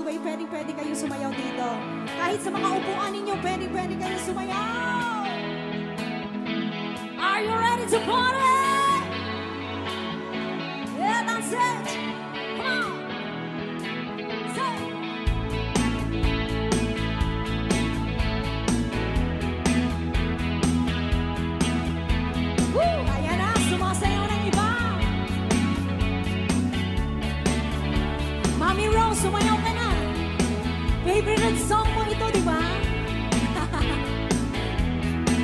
hallway, pwede kayong sumayaw dito. Kahit sa mga upuan ninyo, pwede kayong sumayaw. Are you ready to party? Yeah, that's it. Come on. Say. Woo! Ayan na, sumasayaw ng iba. Mami Rose, sumayaw ka na. Favorite song mo ito, di ba?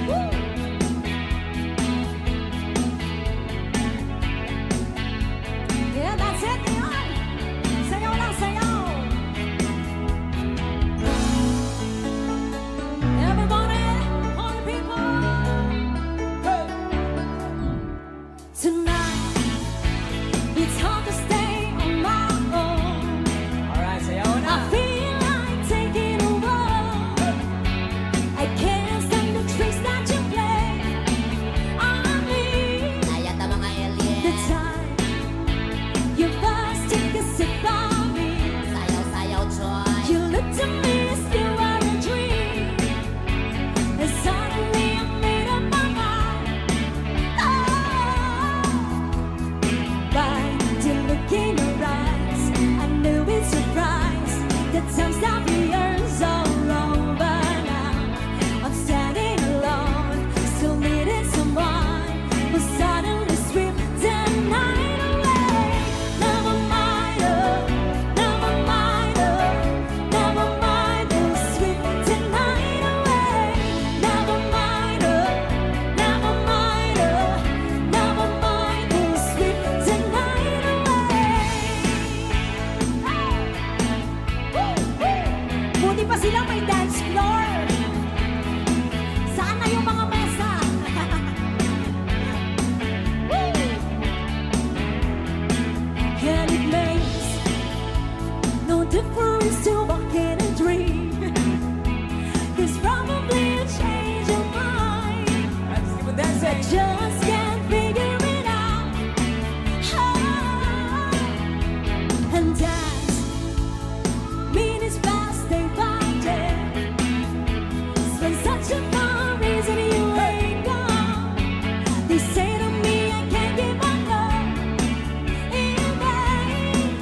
Woo! Yeah, that's it. Ayan. Sayaw lang, sayaw. Everybody, all the people. Hey. Tonight, it's hard to stay on my own. Alright, sayaw na. I feel like taking a walk. I can't stand the tricks that you play on me. Ayan na mga alien. The time you first took a sip of me, Sayaw, Troy. you looked at me as you were a dream. And suddenly I made up my mind. Oh, by the look in your eyes, I knew in surprise that time stopped the years all over now. I'm standing alone, still needing someone who suddenly sweep the night away. Never mind, never mind, never mind, who'll sweep the night away. Never mind, never mind, never mind, who'll sweep the night away. Buti pa sila may dance floor. Saan na yung mga mesa? And it makes no difference to walk in a dream. It's probably a change of mind. Let's keep on dancing. Just can't figure it out. And dance minutes pass day by day. Spend such a fun reason you ain't gone. They say to me I can't give my love in vain.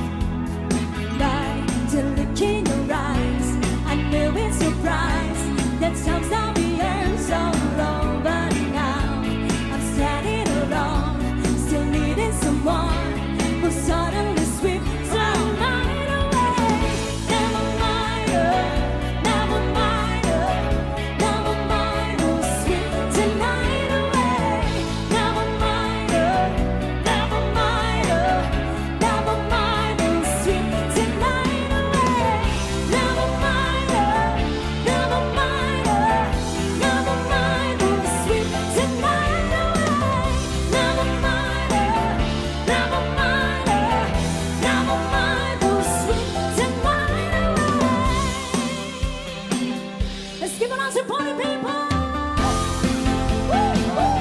By the look in your eyes, I knew in surprise that time's not the years all over now. I'm standing alone, still needing someone who suddenly sweep the night away. Never mind, never mind, never mind, who'll sweep the night away. Never mind, never mind, never mind, who'll sweep the night away. Never mind, never mind, never mind, who'll sweep the night away. Never mind, never mind, never mind, who'll sweep the night away. Let's give it on to party people. Woo, woo.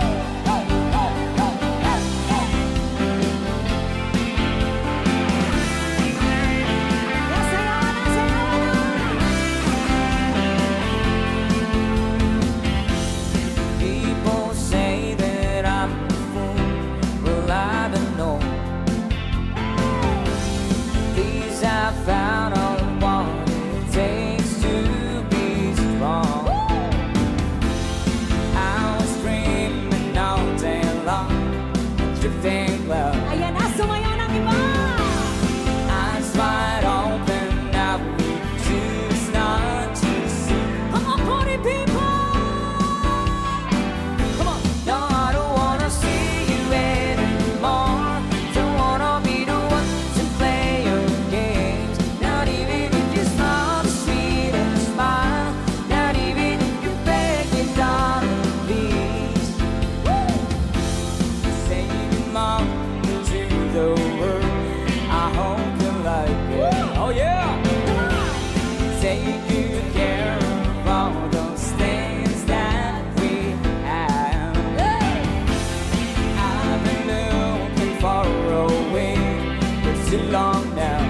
Yes, sayaw na, sayaw na. People say that I'm a fool. Well, I don't know. These I found on what it takes to be strong. I was dreaming all day long, drifting well. Ayan na, sumayaw ng iba. Eyes wide open, I would choose not to see. Come on, party people. Come on. No, I don't wanna see you anymore. Don't wanna be the one to play your games. Not even if you smile the sweetest smile. Not even if you beg me, darling, please. Say mom to the world. I hope you like it. Oh yeah. Take good care of all those things that we have. I've been looking far away for too long now.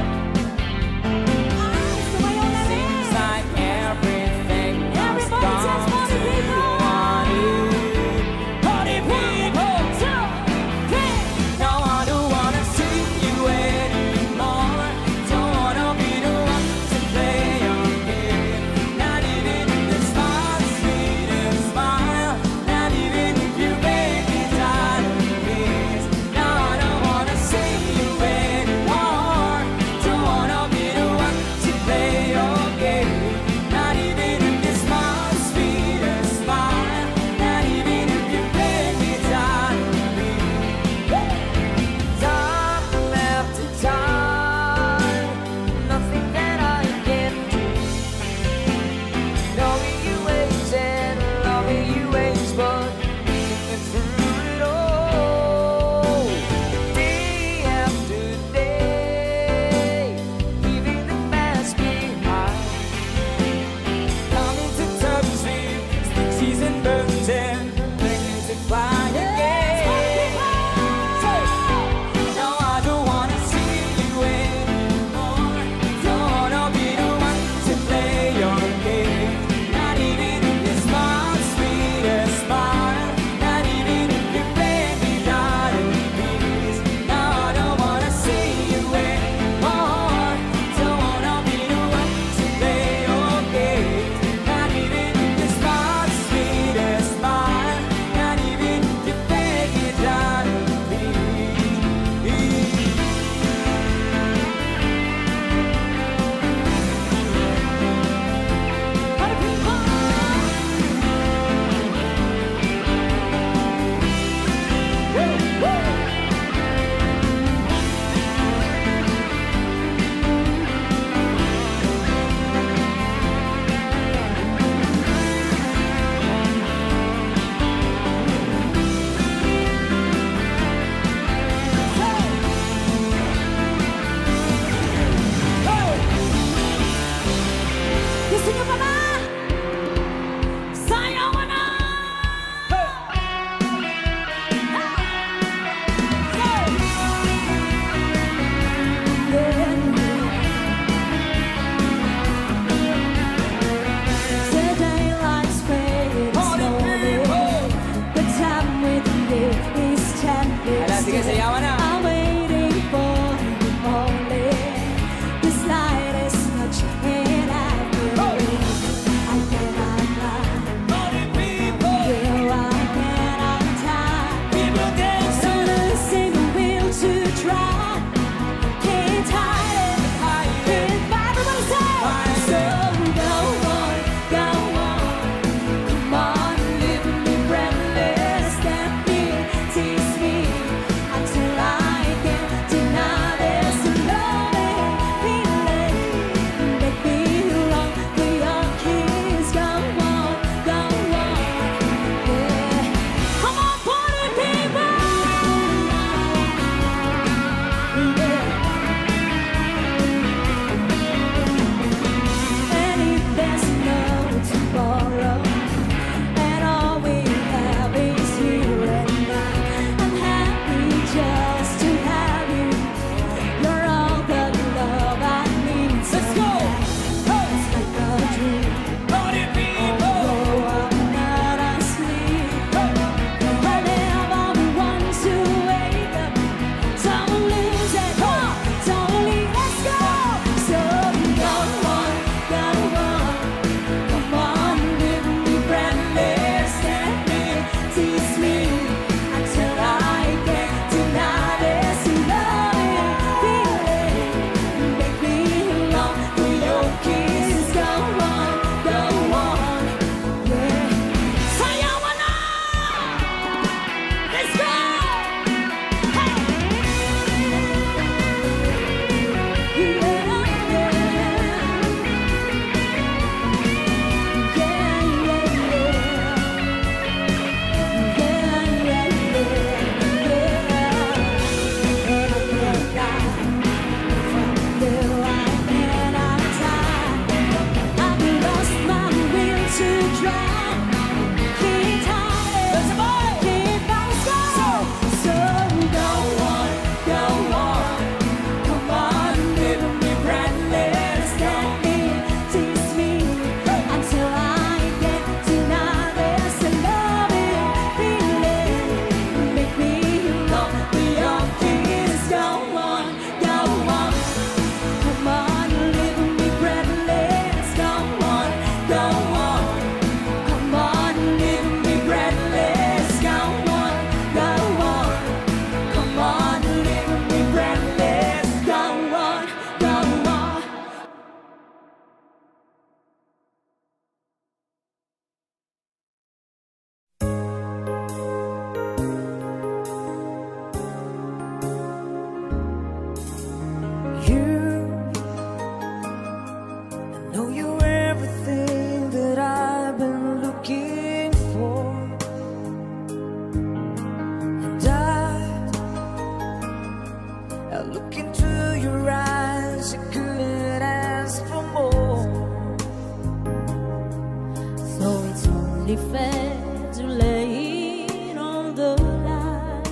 be fair to lay it on the line.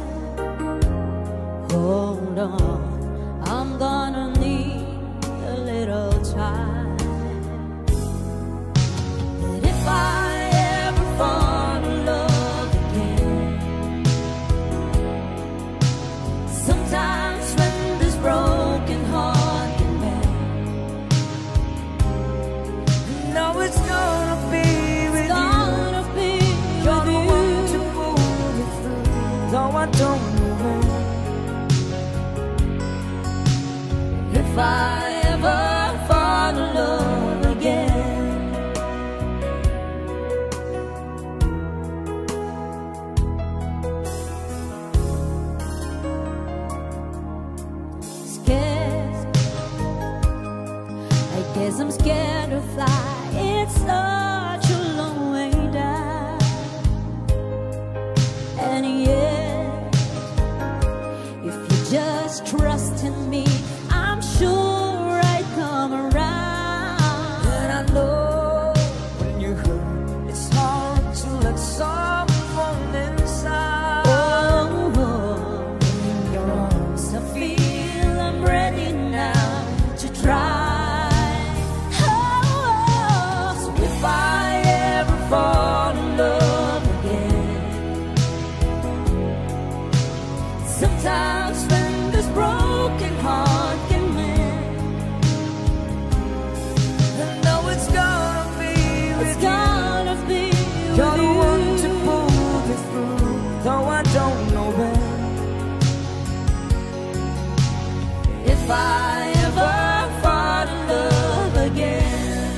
Hold on, I'm gonna need a little time. But if I ever fall in love again, sometimes when this broken heart can mend, No, it's gonna be with you. gonna be You're the with one you. to pull me through. Though I don't know when. If I ever fall in love again, scared, I guess I'm scared to fly. It's such a long way down, and yet, if you just trust in me, I'm sure I'd come around. And I know when you hurt, it's hard to let someone inside. Oh, In your arms, I feel I'm ready now to try. Oh, so if I ever fall in love again, sometimes when this broken heart can mend, I know it's gonna be with it's you. gonna be You're the with one to you. pull me through. Though I don't know when. If I ever fall in love again,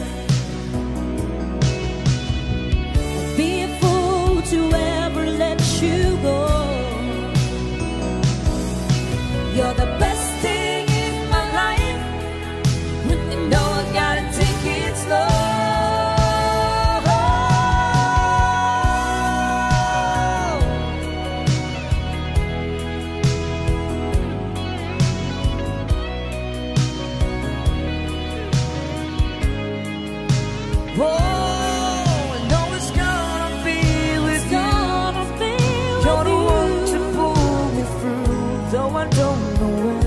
I'd be a fool to ever let you go. You're the best thing in my life, when you know I gotta take it slow. Oh, I know it's gonna be with It's you. gonna be You're with the one to you. pull me through. Though I don't know when.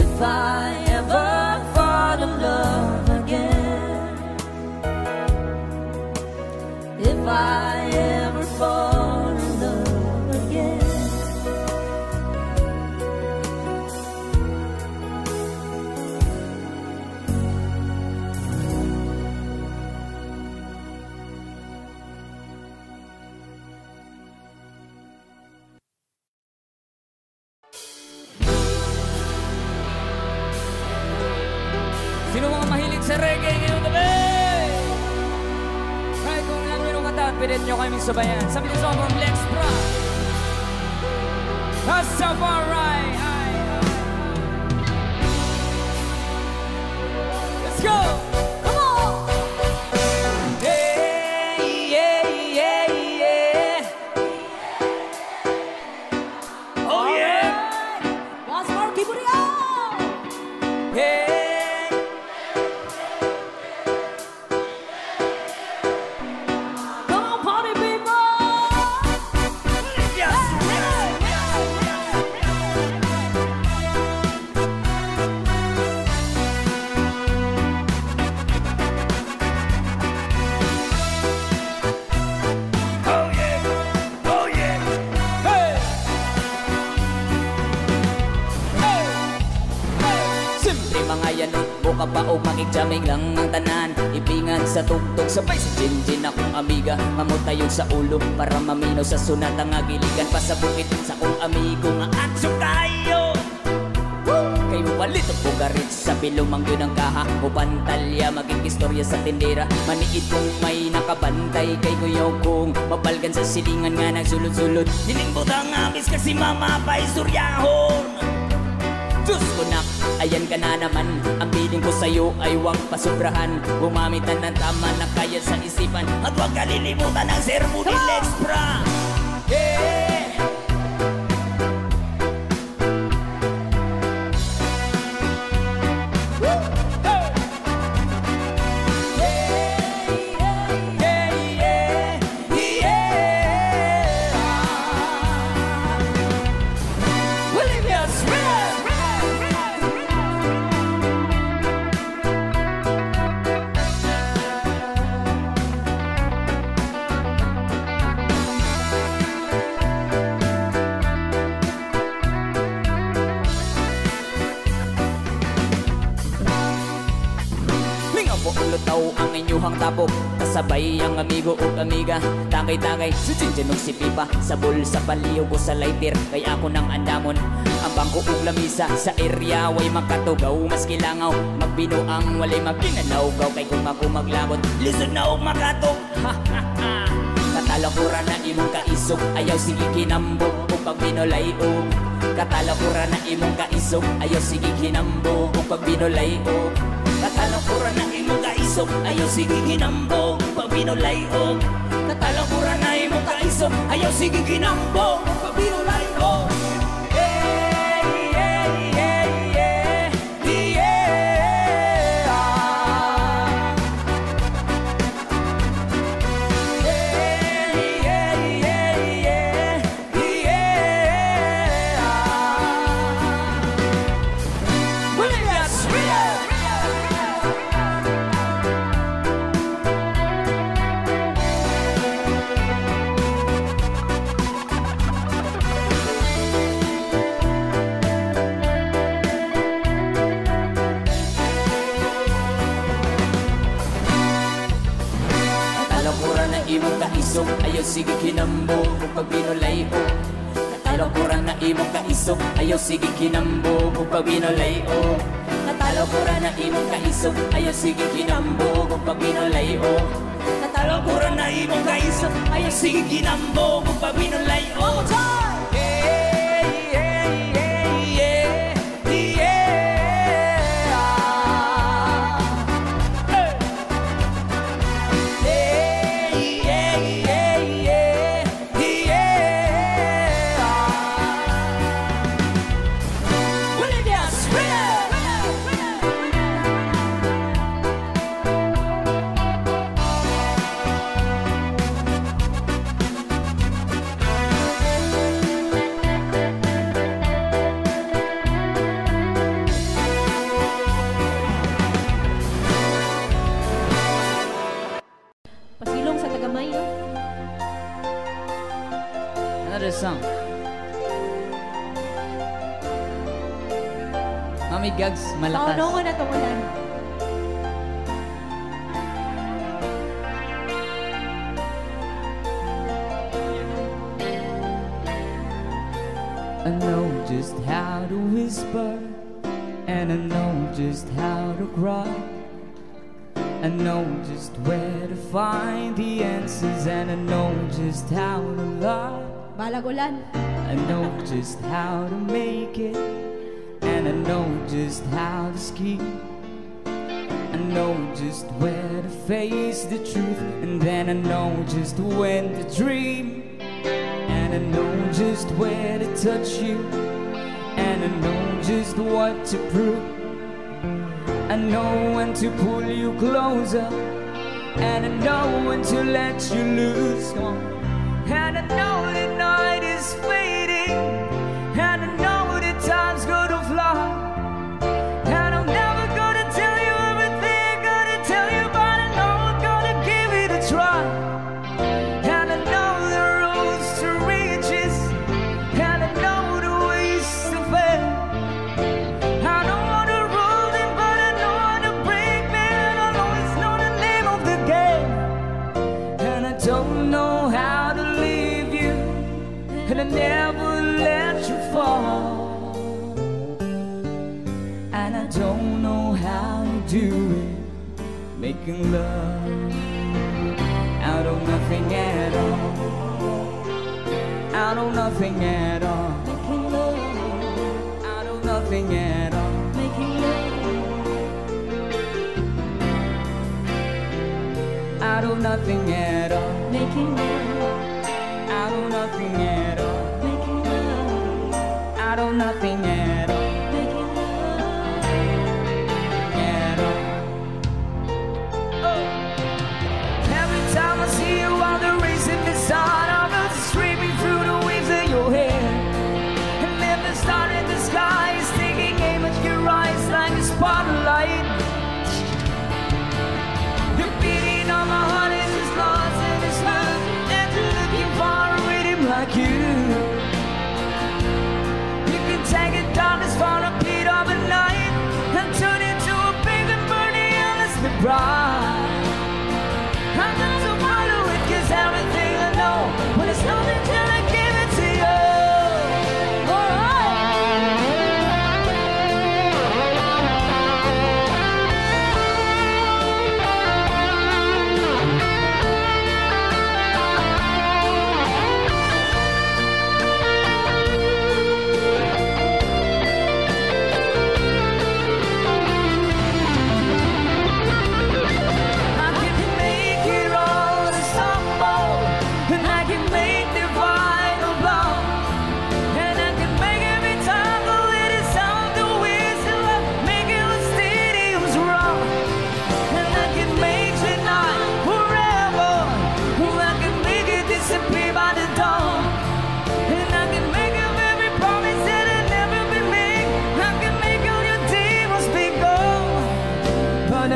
If I ever fall in love again, if I ever fall in love again, Sino mga mahilig sa reggae ngayong gabi? Kahit kung ilan minong kanta, pilit nyo kami sabayan. Sabi niyo sa from Lex Pra. Rastafari. Let's go! come on! Hey, yeah, yeah, yeah. Oh, yeah. Once more, keep it up! Hey. Come on, party people! Yes. Oh, yeah. Oh, yeah. Hey. Hey. Hey. Siyempre mga yanot, buka pa o makikjaming lang ang tanan. Ibingan sa tugtog, sabay si Jinjin akong amiga. Mamot tayo sa ulo para maminaw sa sunat. Ang agiligan pa sa bukit sa kong amigo nga atsyo tayo. Kay mupalit o pugarit sa pilumang yun ang kaha. Upantalya, maging istorya sa tindera. Maniid kong may nakabantay kay kuyaw kong mabalgan sa silingan nga nagsulod-sulod. Nilimbot ang amis kasi mama pa istoryahon. Diyos ko nak, ayan ka na naman. Ang piling ko sa'yo ay huwag pasubrahan. Gumamit na ng tama na kaya sa isipan. At huwag kalilimutan ang sermo ni Lex Pra. Yeah! Woo! Hey! Yeah! mapuulutaw ang inyuhang tapok. Kasabay ang amigo o amiga, takay-takay si Jinjin ug si Pipa. Sa bulsa palihog ko sa lighter, kay ako nang andamon. Ang bangko ug lamisa sa area way makatugaw, mas kilangaw magbinuang walay magkinalawgaw. Kay kung ako maglabot, listen na og makatok. Katalakura na imong kaisog, ayaw sige kinambog ug pag binulay-og. Katalakura na imong kaisog, ayaw sige kinambog ug pag binulay-og. Katalakura na imong kaisog, ayaw sige kinambog ug pag binulay-og. Katalakura na imong kaisog, ayaw sige kinambog ug pag binulay-og. Imong kaisog, ayaw sige kinambog ug pag binulay-og. Katalakura na imong kaisog, ayaw sige kinambog ug pag binulay-og. Katalakura na imong kaisog, ayaw sige kinambog ug pag binulay-og. Katalakura na imong kaisog, ayaw sige kinambog ug pag binulay-og. Another song. Mami Gags, malakas. Oo, ko na tumulan. I know just how to whisper, and I know just how to cry. I know just where to find the answers, and I know just how to lie. Balagulan. I know just how to make it, and I know just how to scheme. I know just where to face the truth, and then I know just when to dream. And I know just where to touch you, and I know just what to prove. I know when to pull you closer, and I know when to let you loose. Come on. And I know the night is fading, and I know the time's gonna fly. And I'm never gonna tell you everything I gotta tell you, but I know I'm gonna give it a try. And I know the roads to riches, and I know the ways to fail. I don't wanna rule them, but I know how to break them. I know it's not the name of the game, and I don't know how to leave you, and I never let you fall. And I don't know how to do it, making love out of nothing at all, out of nothing at all, Making love. out of nothing at all. Making love. Out of nothing at all, Making love. out of nothing at all, Making love. out of nothing at all, Making love. at all. Oh. Every time I see you on the racing the sun, I'm screaming through the waves of your hair. And then the star in the sky is taking aim at your eyes like a spotlight. The beating of my heart is as lost and as lost, and looking for a rhythm like you. You can take it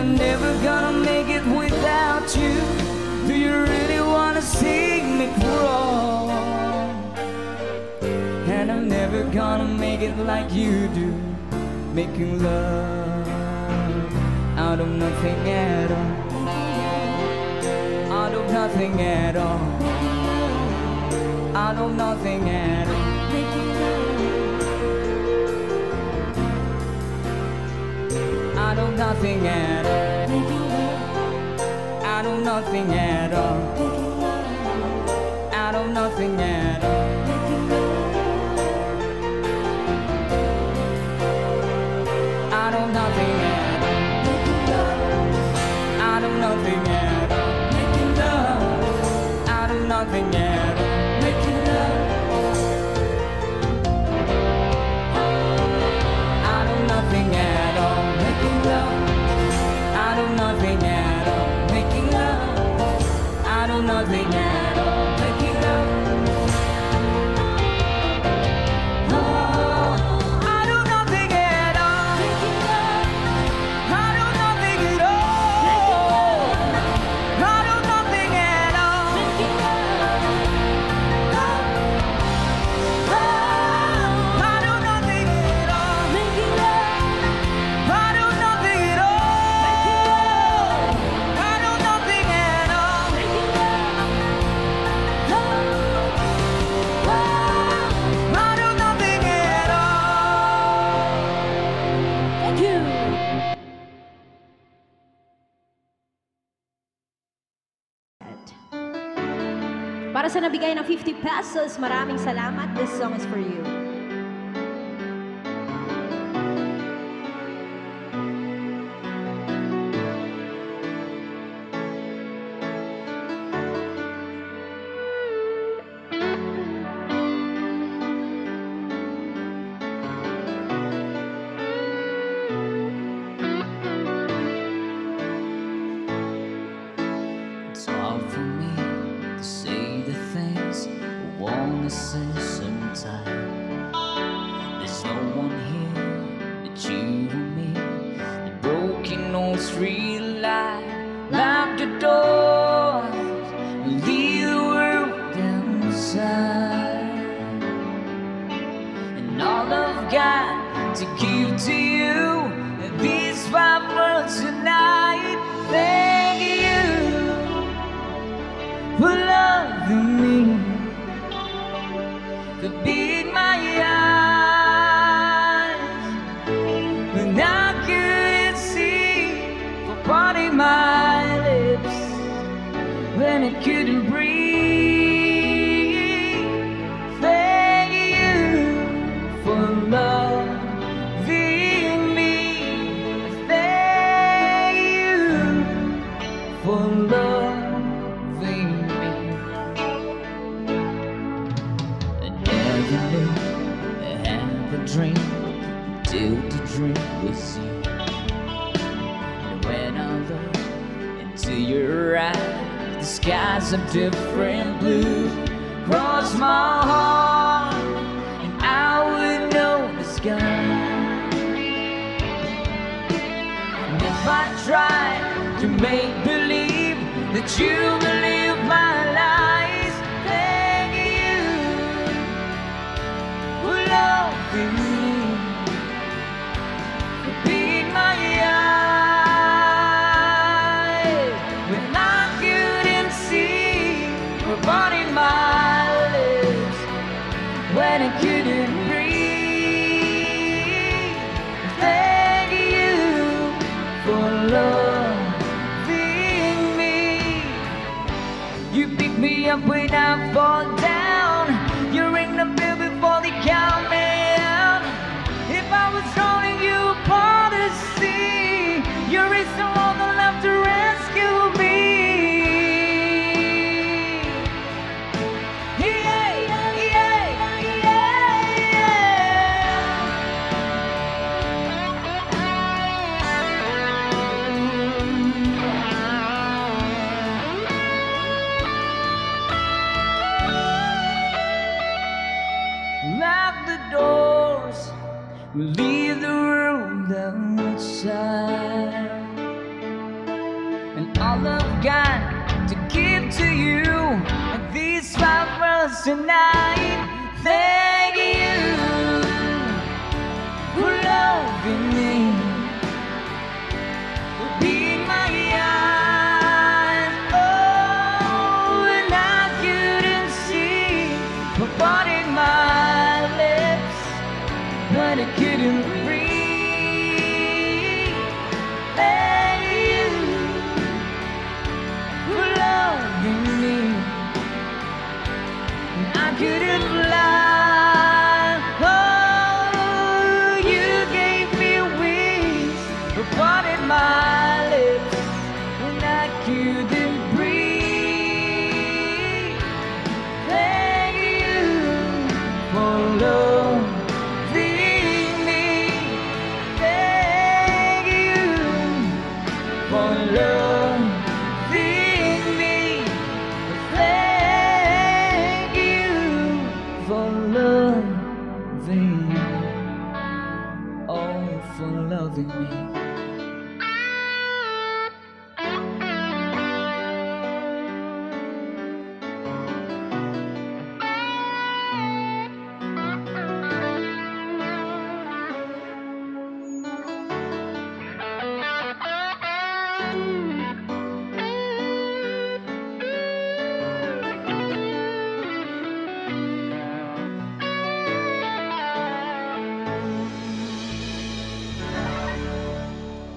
I'm never gonna make it without you. Do you really wanna see me crawl? And I'm never gonna make it like you do, making love out of nothing at all. Out of nothing at all. Out of nothing at all. Out of nothing at all. Out of nothing at all. Out of nothing at all. Out of nothing at all. Out of nothing at all. Making love. Out of nothing at all. Making love. Out of nothing at all. Making love. Out of nothing at all. Making love. Out of nothing at all. Making love. Out of nothing at all. Out of nothing at all. Out of nothing at all. Out of nothing at all. Out of nothing at all. Out of nothing at all. Out of nothing at all. Thank you. Para sa nabigay ng 50 pesos, maraming salamat. This song is for you. It's hard for me to say the things I wanna say sometimes. There's no one here but you and me. The broken old street light, lock the doors, leave the world outside. And all I've got to give to you, these 5 words tonight. Thank you for loving me, for being my eyes when I couldn't see, for parting my lips when I couldn't breathe. Thank you for loving me. Thank you for loving me. I never knew I had a dream till the dream was you. And when I look into your eyes, the skies of different blue cross my heart, and I would know the sky. And if I tried to make believe that you believe my lies, thank you for loving me, for being my eyes when I couldn't see, for parting my lips when I couldn't breathe. Thank you for loving me. You pick me up when I fall down. You ring the bell before they count me out. If I was throwing you apart at sea, you raised someone that left to rescue me. Yeah, yeah, yeah, lock the doors, we'll leave the world outside. all I've got to give to you. And these flowers tonight, thank you for loving me, for being my eyes. Oh, and I couldn't see, for parting my lips, but I couldn't breathe. Thank you for loving me, and I couldn't lie. Oh, you gave me wings, for parting my lips, and I couldn't breathe. Thank you for loving me. Thank you for loving me. Thank you for loving me. Oh, for loving me.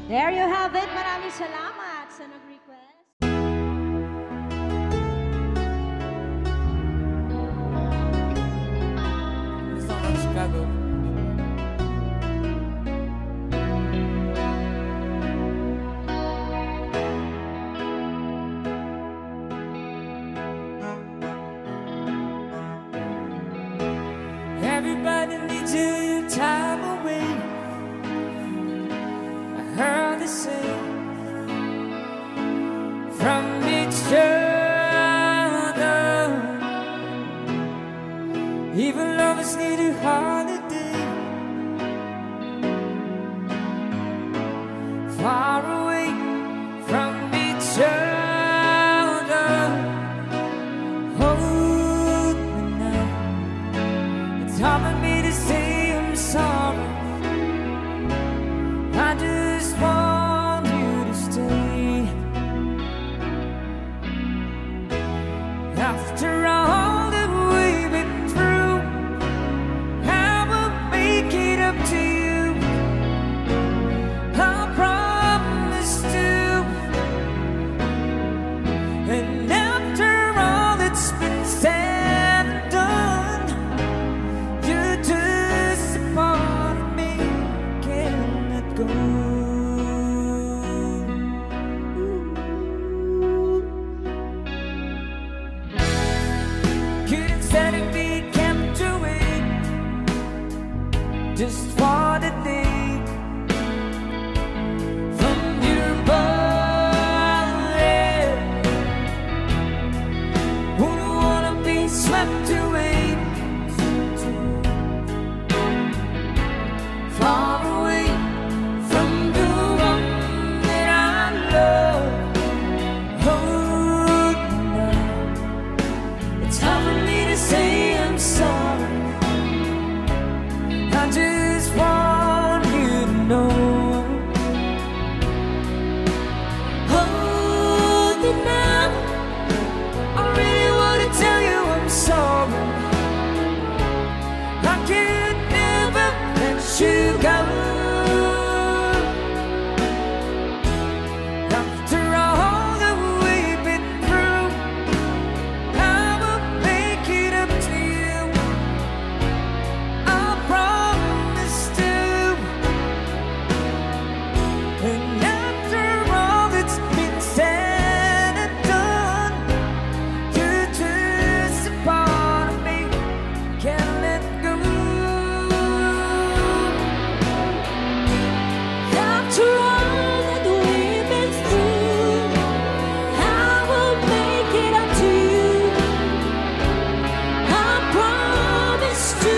There you have it. Maraming salamat sa nag-request. This song from Chicago. Everybody needs your time away. I heard they say from each other, even lovers need a holiday. Far away from each other, hold me now. It's hard for me to say I'm sorry. I just want you to stay. After all that we've been through, I will make it up to you. I promise to. And after all that's been said and done, you're just a part of me. Can't let go. Couldn't said it be kept away just for the day from your body. Wouldn't wanna be swept away far away from the one that I love. Hold me now. It's hard for me to say I'm sorry. I just want you to know. Hold me now. I really want to tell you I'm sorry. I could never let you go. After all that we've been through, I will make it up to you. I promise to. And after all that's been said and done, you're just a part of me. Can't let go. After all that we've been through, I will make it up to you. I promise to.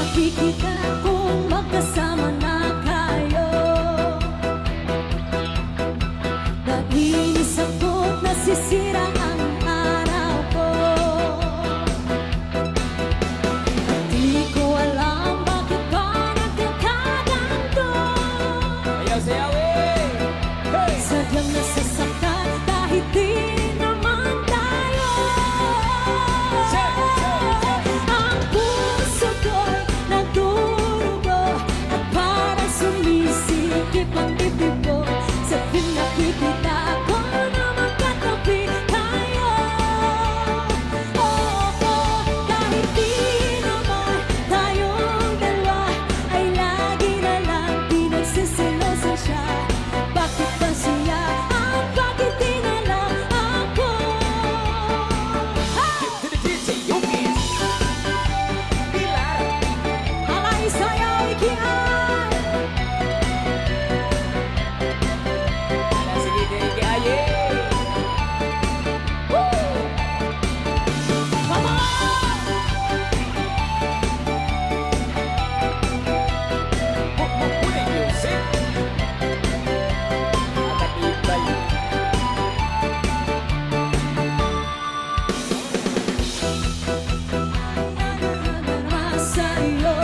nakikita kong magkasama na kayo. Nainis ako't nasisira ang araw ko. Di ko alam bakit ba nagkakaganto. Sayaw, eh! Hey! Sadyang nasasaktan kahit di naman tayo. Ang puso ko'y nagdurugo at parang sumisikip ang dibdib ko. Sa pinakikita ko na magkatabi tayo. Kahit di naman tayong dalawa ay lagi na lang pinagsisilosa siya. Bakit ba siya at bakit di na lang ako? To the DJ, yo kids! Pilar! Alay sayaw ikiay. Sige, sige, aye! Come on! Put music! Nakatibay! Sa'yo.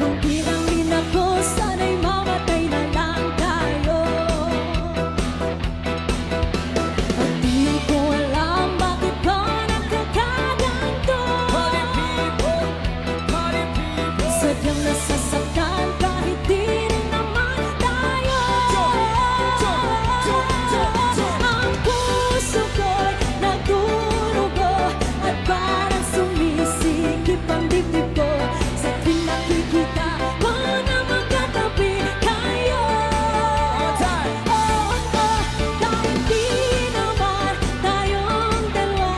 Kung pinangin ako, sana'y mamatay na lang tayo. At di ko alam bakit ba nagkakaganto. Party people! Party people! Sadyang nasasaktan kahit di rin naman tayo. Ang puso ko'y nagdurugo at parang sumisikip ang dibdib ko. Sa pinakikita ko na magkatabi kayo. Kahit di naman tayong dalawa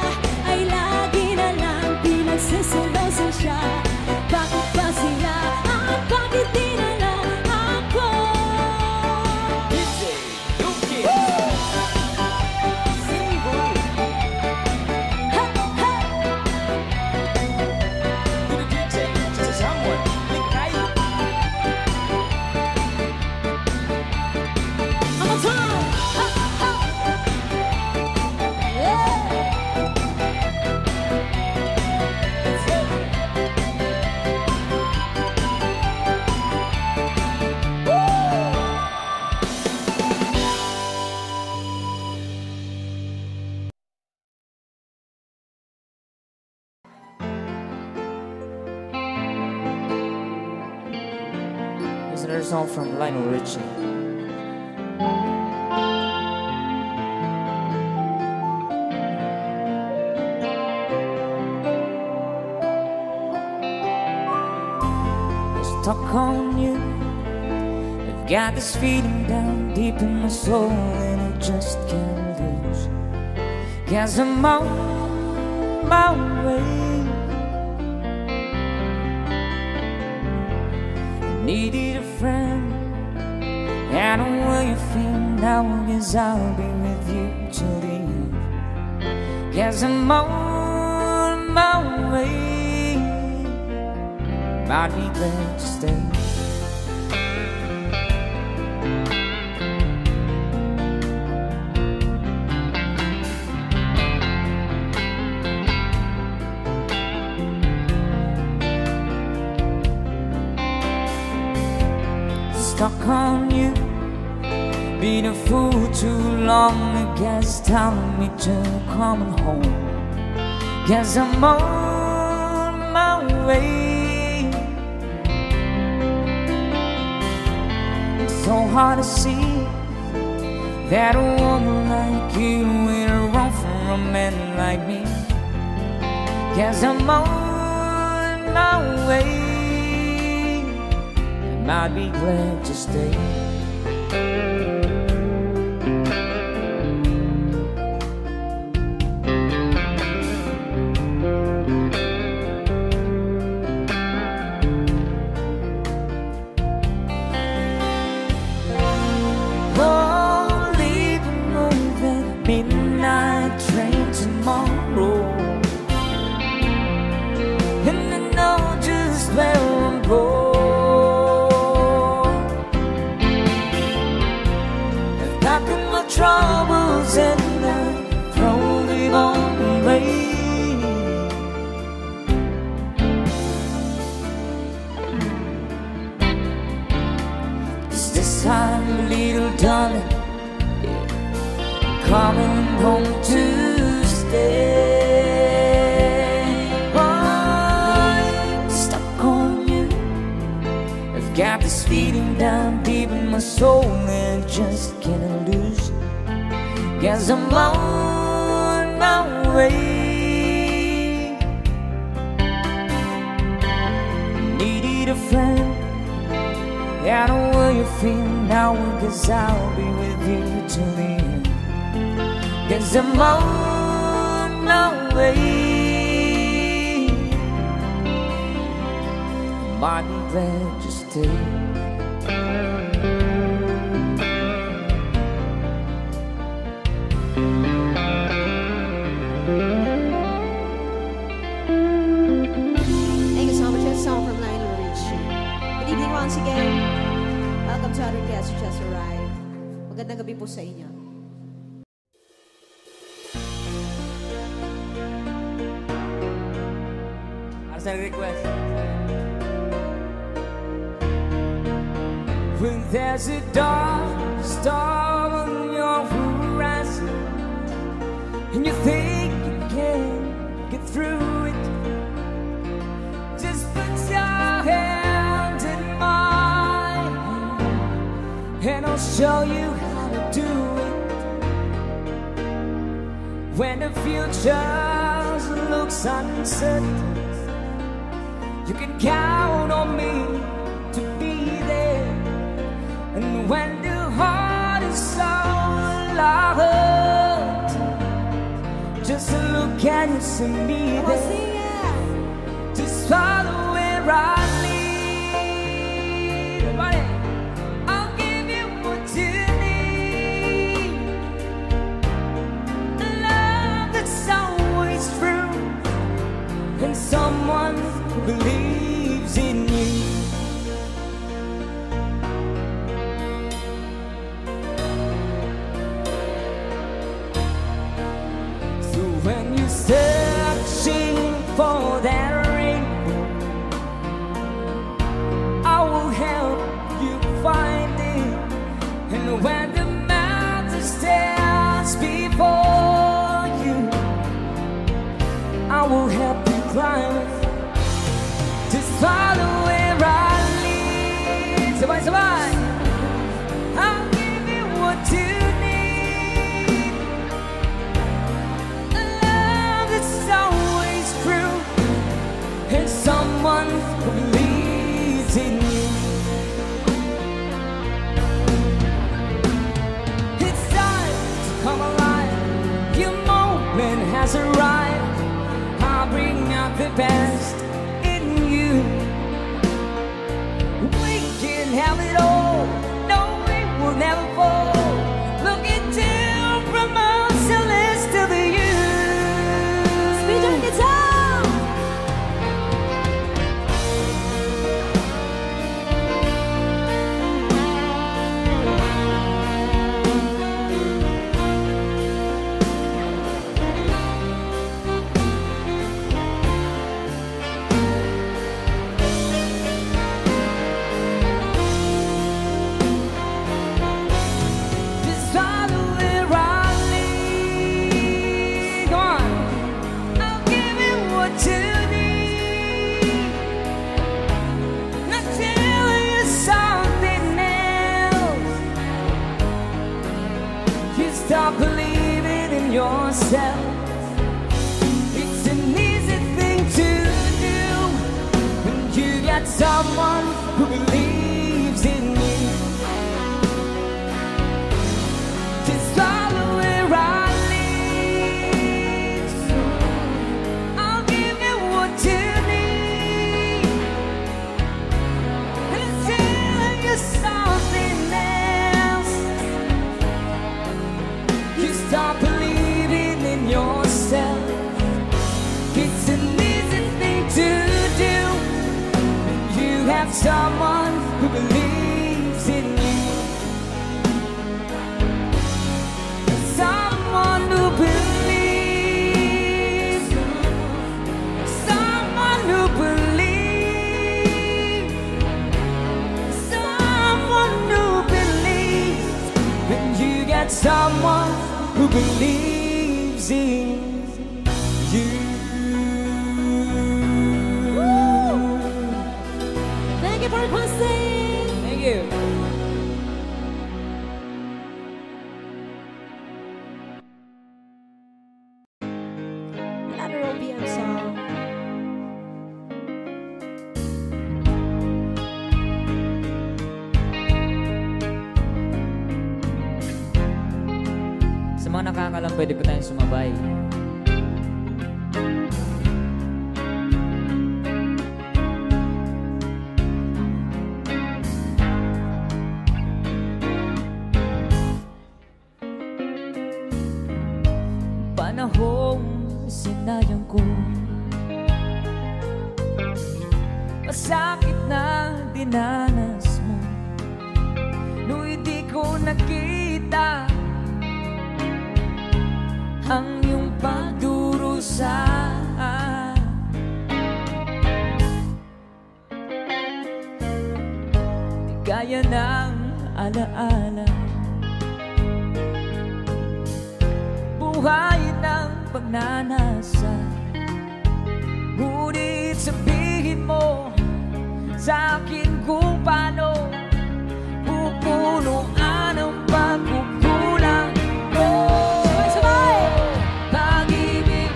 ay lagi na lang pinagsisilosa siya. Bakit ba sila at bakit di na lang ako? DJ, yo kids! Single! Ha, ha. To the DJ, to someone, likay! I'm on time. Ha, ha. Yeah. Let's go! Here's another song from Lionel Richie. Stuck on you. I've got this feeling down deep in my soul, and I just can't lose. 'Cause I'm on my way. I needed a friend. I know what you feel now, 'cause I'll be with you till the end. 'Cause I'm on my way. Might be glad to stay. Stuck on you, been a fool too long. I guess telling me to come home. 'Cause I'm on my way. It's so hard to see that a woman like you will run from a man like me. 'Cause I'm on my way. I'd be glad to stay. time, little darling, yeah, coming home to stay. I'm stuck on you. I've got this feeling down deep in my soul and just can't lose. Guess I'm on my way. Needed a friend. I know what you feel now, 'cause I'll be with you till the end. 'Cause I'm on my way. Might be glad to stay. Thank you so much. That song from Lionel Richie. Good evening once again. Welcome to our guest who just arrived. Magandang gabi po sa inyo. Arsan request. When there's a dark star on your horizon and you think you can get through it, just put your hand in mine and I'll show you how to do it. When the future looks uncertain, you can count on me to be there. And when the heart is so loud, just look and you see me there. Just follow where I lead. Everybody, I'll give you what you need. A love that's always true, and someone who believes in you. So when you're searching for that rainbow, I will help you find it. And when the mountain stands before you, I will help you climb it. Just follow where I lead. Sabay, sabay. I'll give you what you need. A love that's always true, and someone who believes in you. It's time to come alive. Your moment has arrived. I'll bring out the best in you. We can have it all. No, we will never fall. Looking down from our celestial view. Speed your guitar! Just follow where I lead. Go on. I'll give you what you need. Not tell you something else. You stop believing in yourself. It's an easy thing to do when you got someone who believes in you. Just follow where I lead. I'll give you what you need. And I'll tell you something else. You stop believing in yourself. It's an easy thing to do. You have someone who believes in you. Someone who believes. Someone who believes. Someone who believes. got someone who believes in you. Thank you for requesting. Thank you. Another OPM song. Sa mga nakakalam, pwede po tayong sumabay. Panahong sinayang ko, masakit na dinanas mo, nung hindi ko nakita ang iyong pagdurusa. Di kaya ng alaala, buhay ng pagnanasa. Ngunit sabihin mo sa akin kung paano pupunuan ang pagkukulang ko. Pag-ibig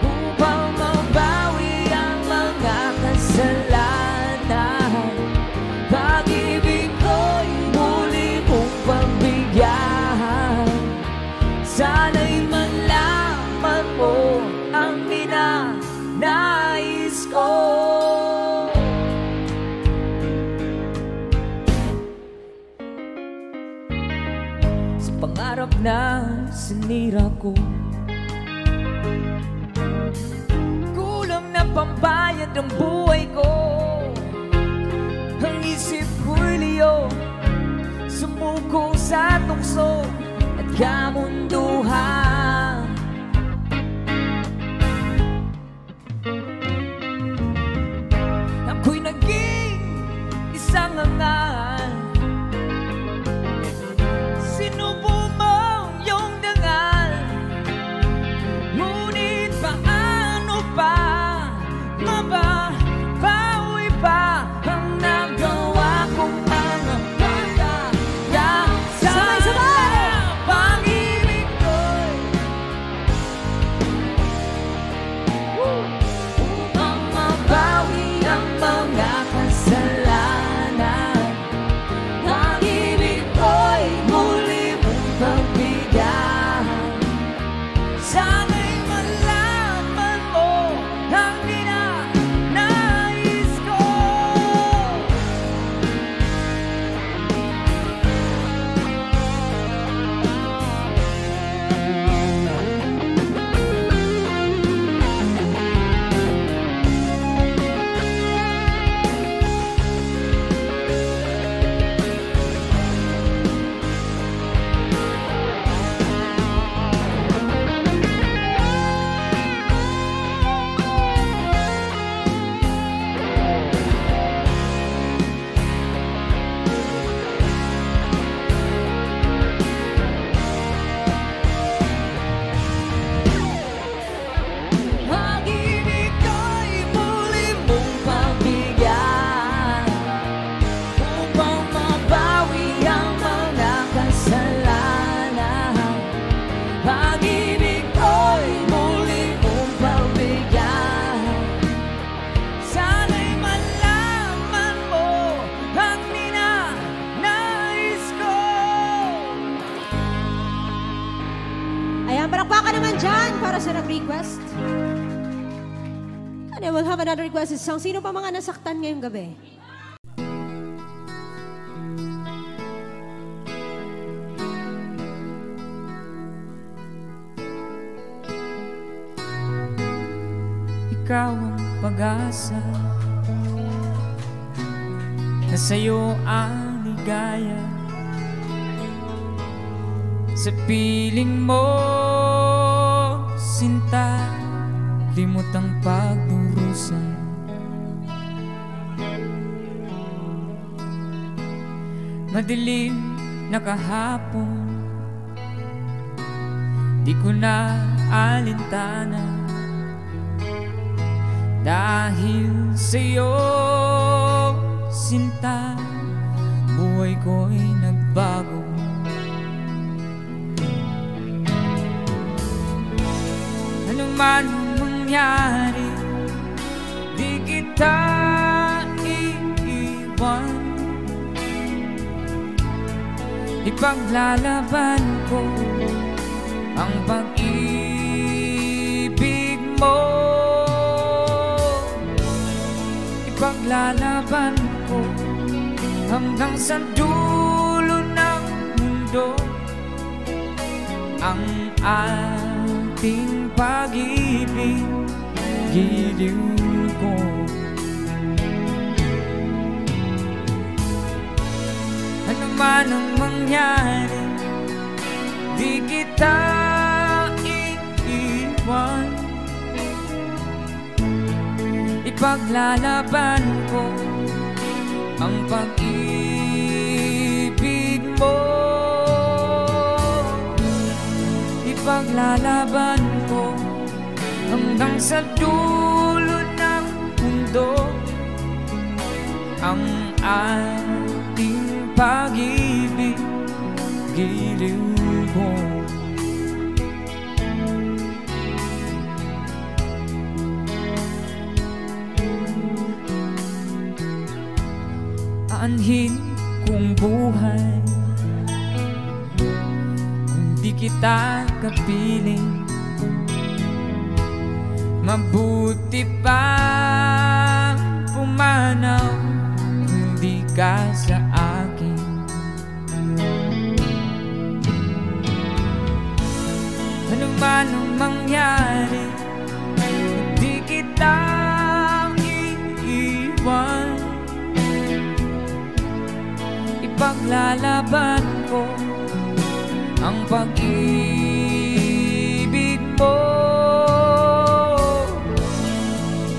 upang mabawi ang mga kasalanan. Pag-ibig ko'y muli mong pagbigyan. Sana'y malaman mo ang ninanais ko. Sa pangarap na sinira ko, kulang na pambayad ng buhay ko. Ang isip ko'y liyo, sumuko sa tukso at kamunduhan. Ako'y naging isang angal, sinubo mo yung dangal. Ngunit paano pa mababawi pa ang nagawa kong mga pagkakasala? Sabay-sabay! Pag-ibig ko'y upang mabawi ang mga kasalanan. Pag-ibig ko'y muli mong pagbigyan. Sana'y malaman mo ang ninanais ko. Pag-ibig ko'y muli mong pagbigyan upang mabawi ang mga kasalanan. Pag-ibig ko'y muli mong pagbigyan. Sana'y malaman mo ang ninanais ko. Ayan, palakpakan naman dyan para sa nag-request. And I will have another request song. Sino pa mga nasaktan ngayong gabi? Ikaw ang pag-asa, na sa'yo ang ligaya. Sa piling mo, sinta, limot ang pagdurusa. Madilim na kahapon, di ko na alintana. Dahil sa'yo, sinta, buhay ko'y nagbago. Ano man mangyari, di kita iiwan. Ipaglalaban ko ang pag-ibig mo. Ipaglalaban ko hanggang sa dulo ng mundo ang ating pag-ibig, giliw ko. Ano man ang mangyari, di kita iiwan. Ipaglalaban ko ang pag-ibig mo. Ipaglalaban ko hanggang sa dulo ng mundo ang ating pag-ibig, giliw ko. Aanhin kong buhay kung di kita kapiling. Mabuti pa pumanaw kung di ka sa akin. Ano man ang mangyari, di kita iiwan. Ipaglalaban ko ang pag-ibig mo.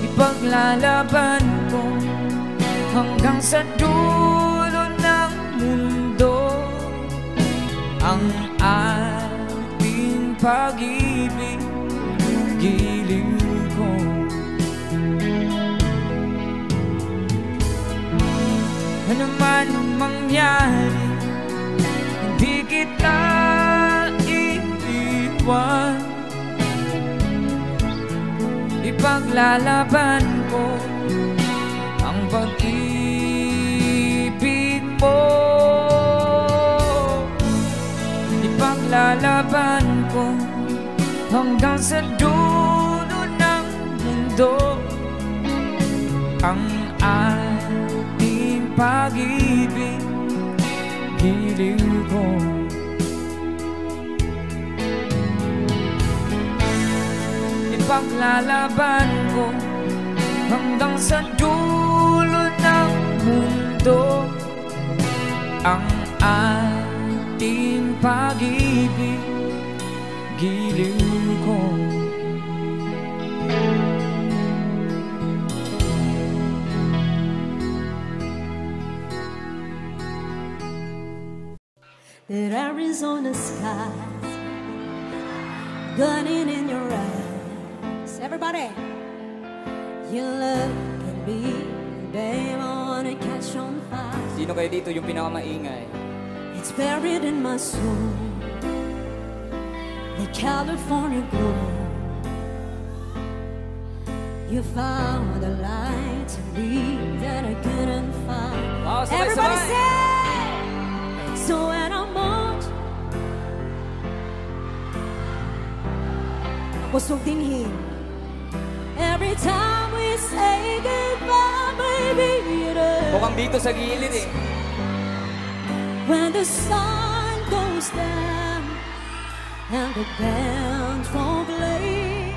Ipaglalaban ko hanggang sa dulo ng mundo ang ating pag-ibig, giliw ko. Ano man ang mangyari, hindi kita iiwan. Ipaglalaban ko ang pag-ibig mo. Ipaglalaban ko hanggang sa dulo ng mundo ang ating pag-ibig, giliw ko. Ipaglalaban ko hanggang sa dulo ng mundo ang ating pag-ibig, giliw ko. That Arizona skies gunning in your eyes. Everybody. You look at me, babe, I wanna catch on fire. Sino kayo dito yung pinakamaingay? It's buried in my soul, the California gold. You found a light to me that I couldn't find. Wow, Everybody sabay-sabay. say, so when I'm out, Kusog dinhin. every time we say goodbye, baby, it hurts. Mukhang dito sa gilid eh. When the sun goes down and the bands won't play,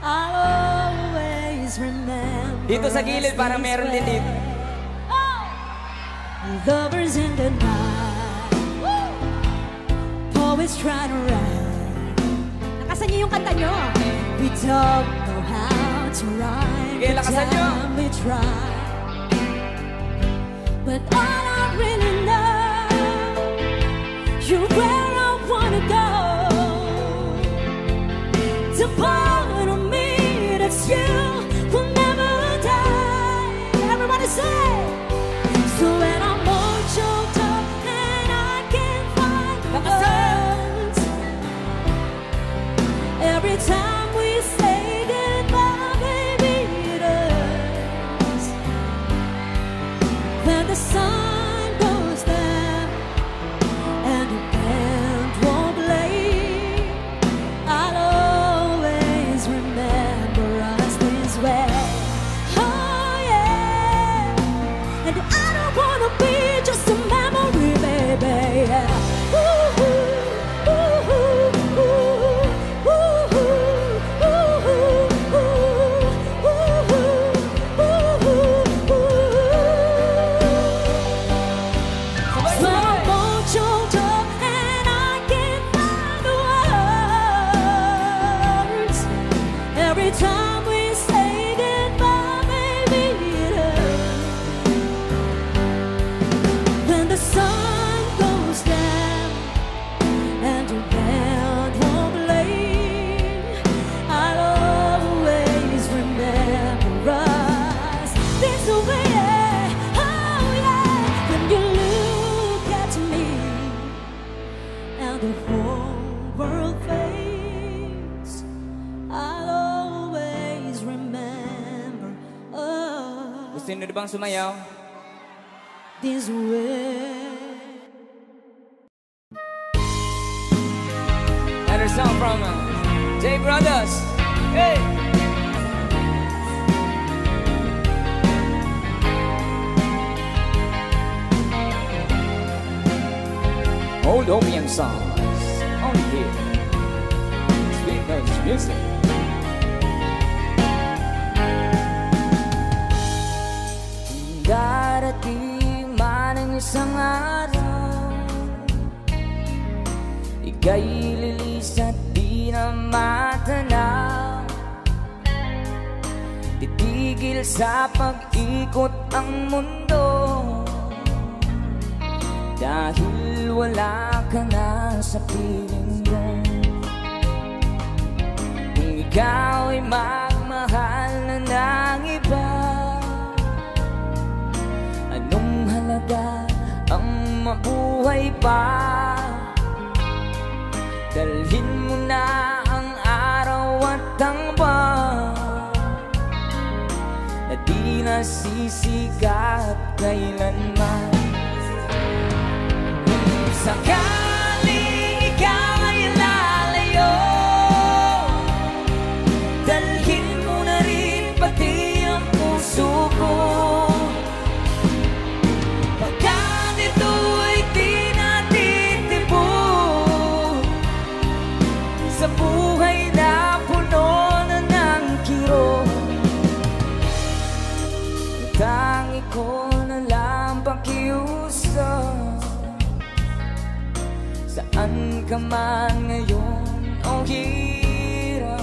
I'll always remember. Dito sa gilid, parang meron din dito. Oh! Lovers in the night, poets try to write. Nakasan niyo yung kanta nyo. We don't know how to rhyme. Sige, lakasan nyo. We try, but all I really know part of me that's you will never die. Everybody say. So when I'm all choked up and I can't find the words, every time we say goodbye, baby, it hurts. When the sun goes down and the band won't play, I'll always remember us this way. Oh yeah, and I don't wanna be just a memory, baby. Ooh, ooh, ooh, ooh, ooh, ooh, ooh, ooh, ooh, ooh. So I'm all choked up and I can't find the words. Every time we say goodbye, baby, it hurts. When the sun goes down and the band won't play, I'll always remember us this way. Oh yeah, when you look at me and the whole world fades, I'll always remember us Gusto nyo bang sumayaw? this way. Another song from J Brothers. Hey! Old opium songs on here. Sweet Notes Music. Darating man ang isang araw, ika'y lilis at di na matanaw. Titigil sa pag-ikot ang mundo, dahil wala ka na sa piling mo. Kung ikaw ay magmahal na ng iba, anong halaga ang mabuhay pa? Dalhin mo na ang araw at tangba na di nasisikat kailanman. Kung sakaling ikaw ay lalayo, dalhin mo na rin pati ang puso ko. Pagkat ito ay di natitibok sa buhay na puno na ng kirot. Tangi ko na lang pakiusap, saan ka man ngayon o hirap.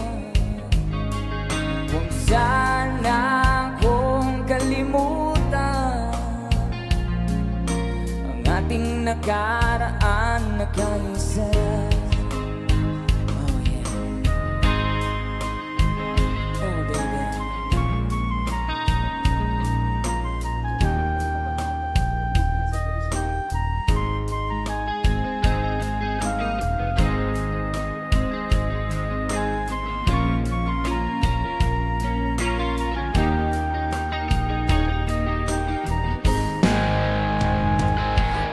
Huwag sana akong kalimutan ang ating nakaraan na kaisarap. Oh yeah. Oh baby.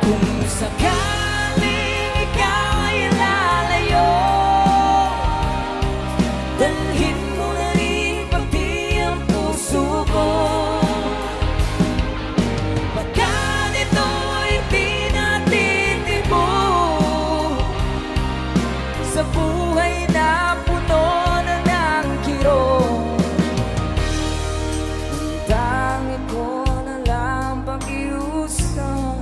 Kung sakaling ikaw ay lalayo, dalhin mo na rin pati ang puso ko. Pagkat ito ay di natitibok sa buhay na puno na ng kirot. Ang tangi ko na lang pakiusap,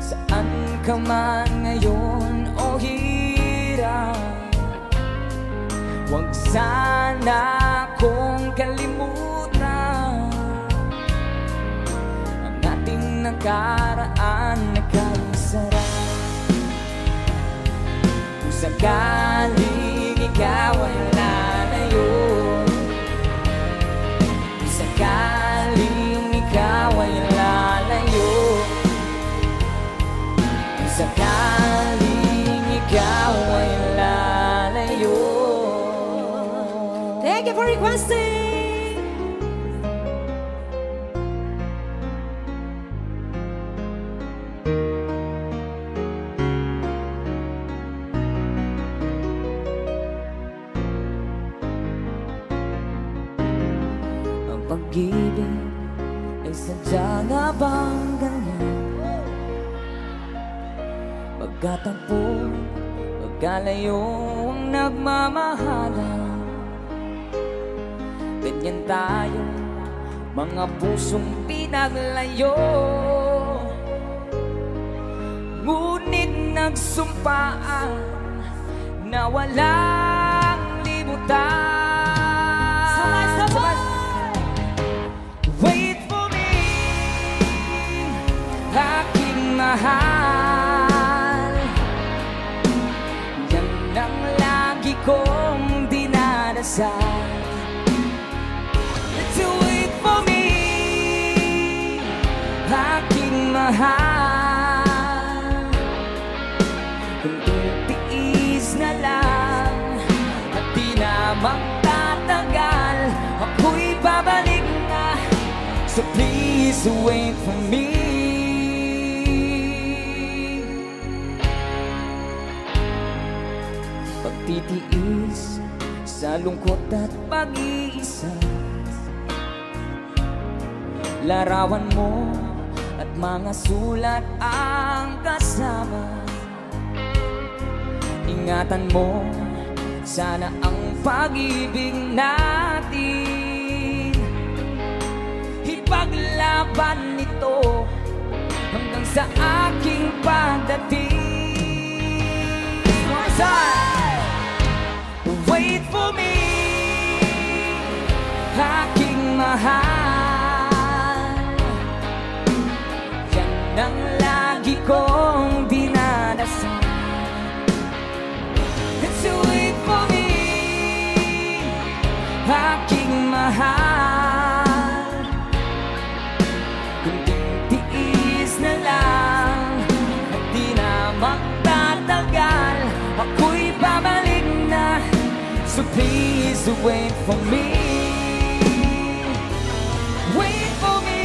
saan ka man ngayon o hirap. Huwag sana akong kalimutan ang ating nakaraan na kaisarap. Kung sakaling ikaw ay lalayo, sakaling ikaw ay lalayo, sakaling ikaw ay lalayo. Thank you for requesting. Ang pag-ibig ay sadya nga bang ganyan? Pagkatagpo, pagkalayo ang nagmamahalan. Ganyan tayo, mga pusong pinaglayo. Ngunit nagsumpaan na walang limutan. Sabay-sabay! Wait for me, aking mahal. Yan ang lagi kong dinadasal. Let's wait for me, aking mahal. Kung titiis na lang at di na magtatagal, ako'y babalik na. So please wait for me. Pagtitiis sa lungkot at pag-iisa, larawan mo at mga sulat ang kasama. Ingatan mo sana ang pag-ibig natin. Ipaglaban nito hanggang sa aking pagdating. Wait for me, aking mahal. Yan ang lagi kong dinadasal. Let's wait for me, aking mahal. Kung titiis na lang at di na magtatagal, ako'y babalik na. So please wait for me. Wait for me,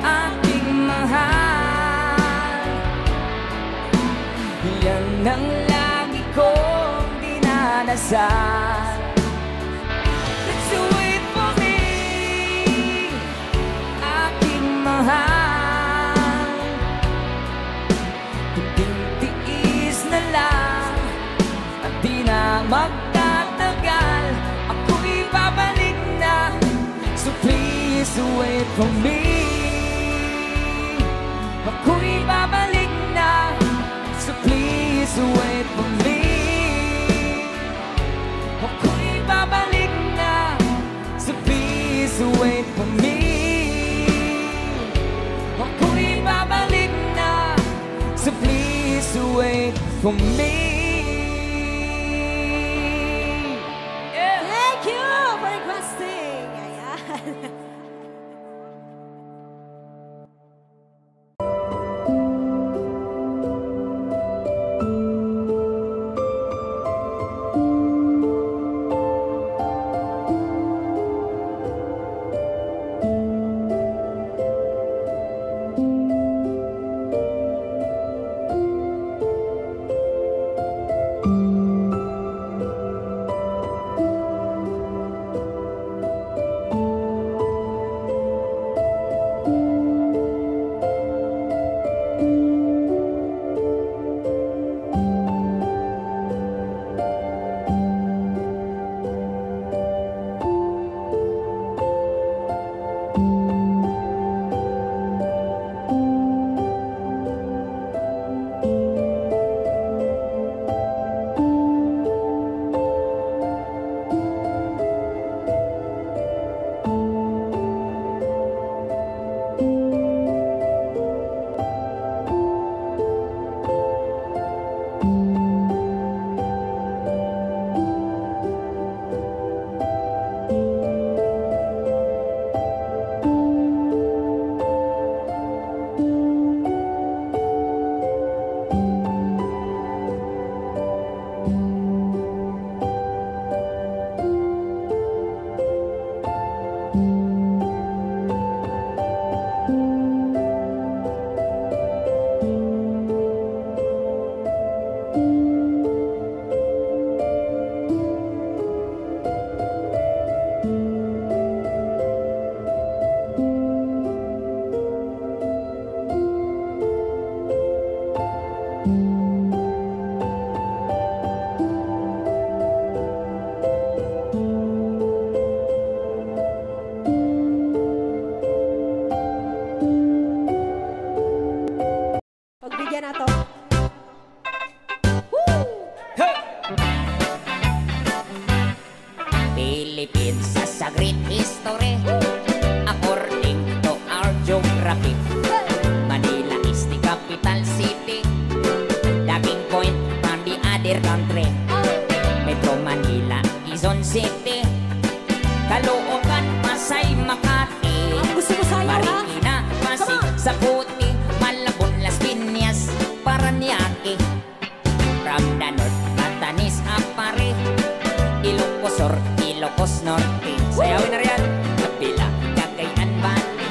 aking mahal. Yan ang lagi kong dinadasal. Let's wait for me, aking mahal. Kung titiis na lang at di na magtatagal, ako'y babalik na. So please wait for me. Ako'y babalik na. So please wait for me. Ako'y babalik na. So please wait for me. Ako'y babalik na. So please wait for me. Thank you for requesting. Ayan. Philippines sa great history. According to our geography, Manila is the capital city. Dating point from the other country. Metro Manila, Quezon City, Caloocan, Pasay, Makati, Gusto mo sayaw, ha? Marikina, Pasig, Come on. Saputi, Malabon, Las Piñas, Paranaque. From the north, Batanes, Apare, Ilocos Sur, Ilocos Norte. Sayawin na riyan. Kapila, Cagayan Valley,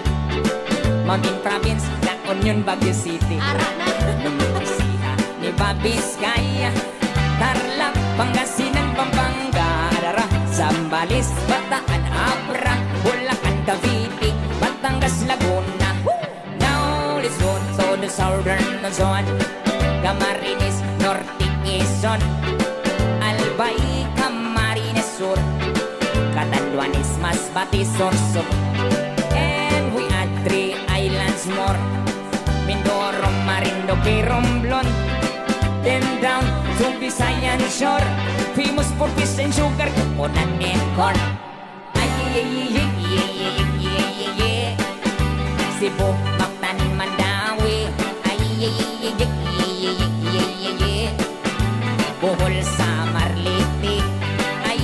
Mountain Province, La Union, Baguio City. Ara na. Numbisiha, Nueva Vizcaya, Tarlac, Pangasinan, Pampanga, Adara, Zambales, Bataan, Abra, Bulacan, Cavite, Batangas, Laguna. Now let's go to the southern zone. Camarines, Norte, Quezon, Albay, Camarines Sur, Catanduanes, Masbate, Sorsogon. And we add 3 islands more: Mindoro, Marinduque, Romblon. Then down to Visayan Shore, famous for fish and sugar, coconut and corn. Ay, Cebu, Mactan, Mandawi. Ay, Bohol, Samar, Leyte. Ay,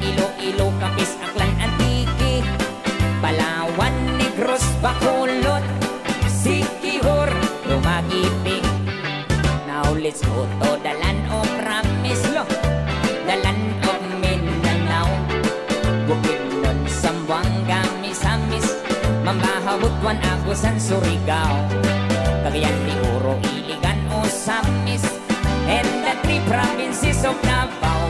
Iloilo, Capiz, Aklan, Antique, Palawan, Negros, Bacolod, Siquijor, Dumaguete. Now let's go to the land of promise, lo, the land of Mindanao, Bukidnon, Zamboanga, Misamis, Mambahabutuan, Agusan, Surigao, Cagayan de Oro, Iligan, Osamis, and the 3 provinces of Davao,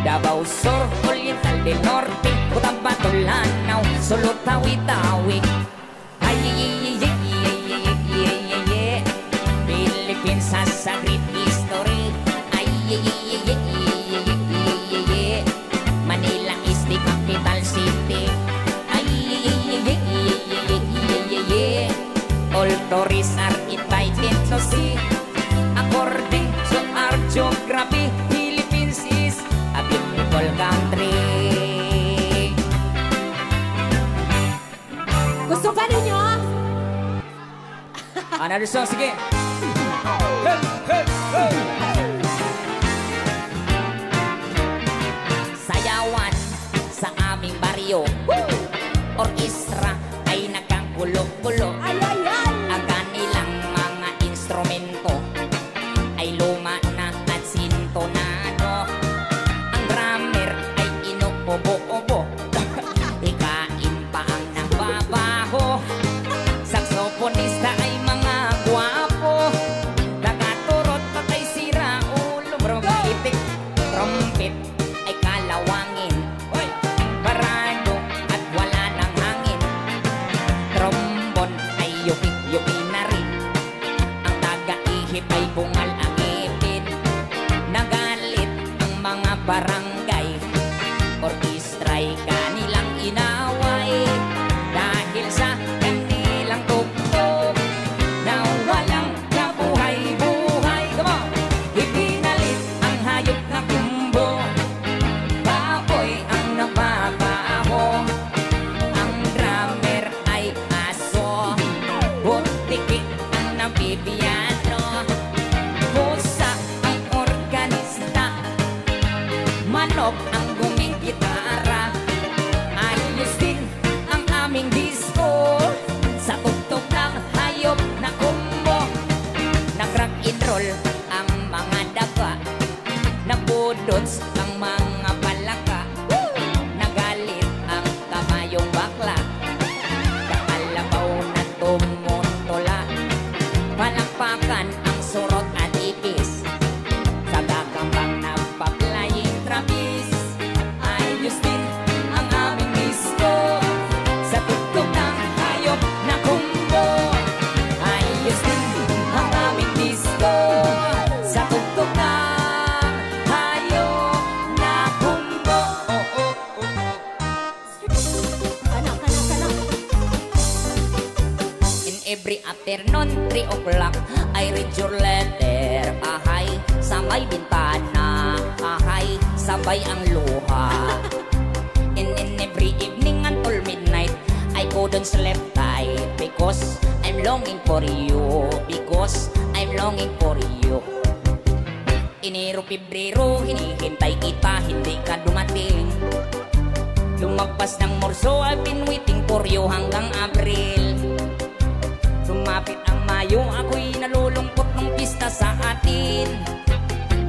Davao Sur, Oriental del Norte, Cotabato, Lanao, Sulu, Tawi-Tawi. Philippines has a great history. Manila is the capital city. All tourists are invited to see. According to our geography, Philippines is a beautiful country. Gusto pa ninyo? Another song, sige. Sayawan sa aming baryo, orkestra ay nagkagulo-gulo. Ay, ay, ay! Ang kanilang mga instrumento ay luma na at sintonado. Ang drummer ay inuubo-ubo. Ikain pa ang nagbabaho. Saksoponista ay mga gwapo. Nagaturot patay sira ulo. Bromitik, trumpet ay kalawangin. Parado at wala ng hangin. Trombon ay yupi-yupi na rin. Ang taga-ihip ay bungal ang ipin. Nagalit ang mga barangay. Orkestra'y kanilang inaway. Dahil sa kanilang tugtog na walang kabuhay-buhay. Come on! Ipinalit ang hayop na kumbo. Baboy ang napapaho. Ang drummer ay aso. Butiki ang nabibiyano. Pusa ang organista. Manok ang gumigitara. Ayos din ang aming disco. Sa tugtog ng hayop na kumbo. Nag-rock and roll ang mga daga. Nagbudots ang mga palaka. Nagalit ang kamayong bakla. Kakalabaw na tumutula. Palakpakan ang surot at ipis. Sa gagambang nagpa-flying trapeze. Ayos din ang aming disco. Sa tugtog ng hayop na kumbo. Ayos din ang aming disco. Sa tugtog ng hayop na kumbo. Kanak, kanak, kanak. In every afternoon, 3 o'clock, I read your letter, ahay, sa may bintana, ahay, sabay ang luha. And in every evening until midnight, I couldn't sleep tight because I'm longing for you, because I'm longing for you. Enero, Pebrero, hinihintay kita, hindi ka dumating. Lumagpas ng Marso, I've been waiting for you hanggang April. Lumapit ang Mayo, ako'y nalulungkot ng pista sa atin.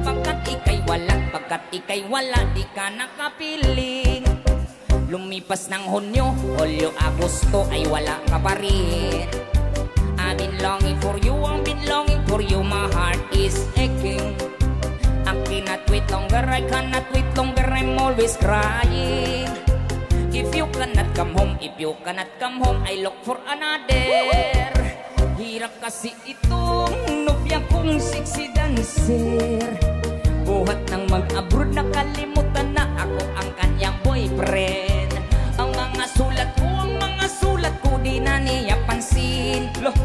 Pagkat ika'y wala, di ka nakapiling. Lumipas ng Hunyo, Hulyo, Agosto, ay wala ka pa rin. I've been longing for you, my heart is aching. I cannot wait longer, I cannot wait longer, I'm always crying. If you cannot come home, I look for another. Hirap kasi itong nobya kong sexy dancer. Buhat ng mag-abroad, nakalimutan na ako ang kanyang boyfriend. Ang mga sulat ko di na niya pansin. Loh,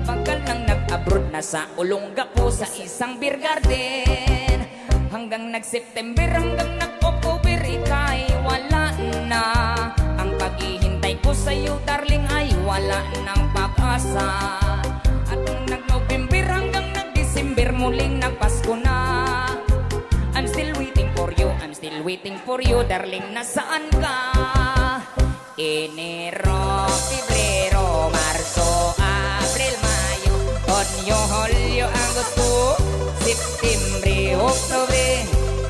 pagkal nang nag-abroad na sa Olonga po sa isang beer garden. Hanggang nag-September, hanggang nag-October, ika'y wala na. Ang paghihintay ko sa'yo, darling, ay wala ng pag-asa. At nang nag-November, hanggang nag-December, muling nagpasko na. I'm still waiting for you, darling, nasaan ka? Enero, Pebrero, Marso, Abril, Mayo, Junio, Julio, Agosto, September, October,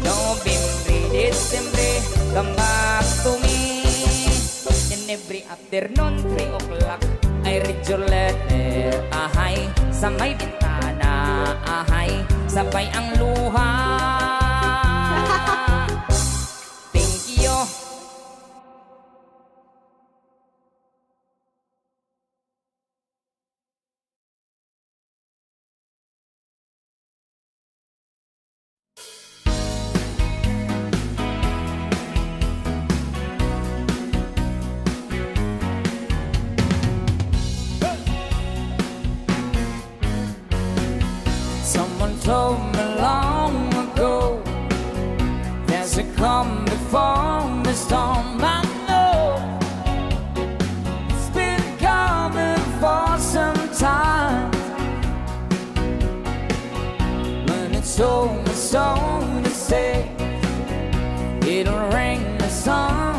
November, December, come back to me. And every afternoon, 3 o'clock, I read your letter, ahay, sa may bintana, ahay, sabay ang luha. Thank you. Someone told me long ago there's a calm before the storm. I know it's been coming for some time. When it's over, so to say, it'll ring the song.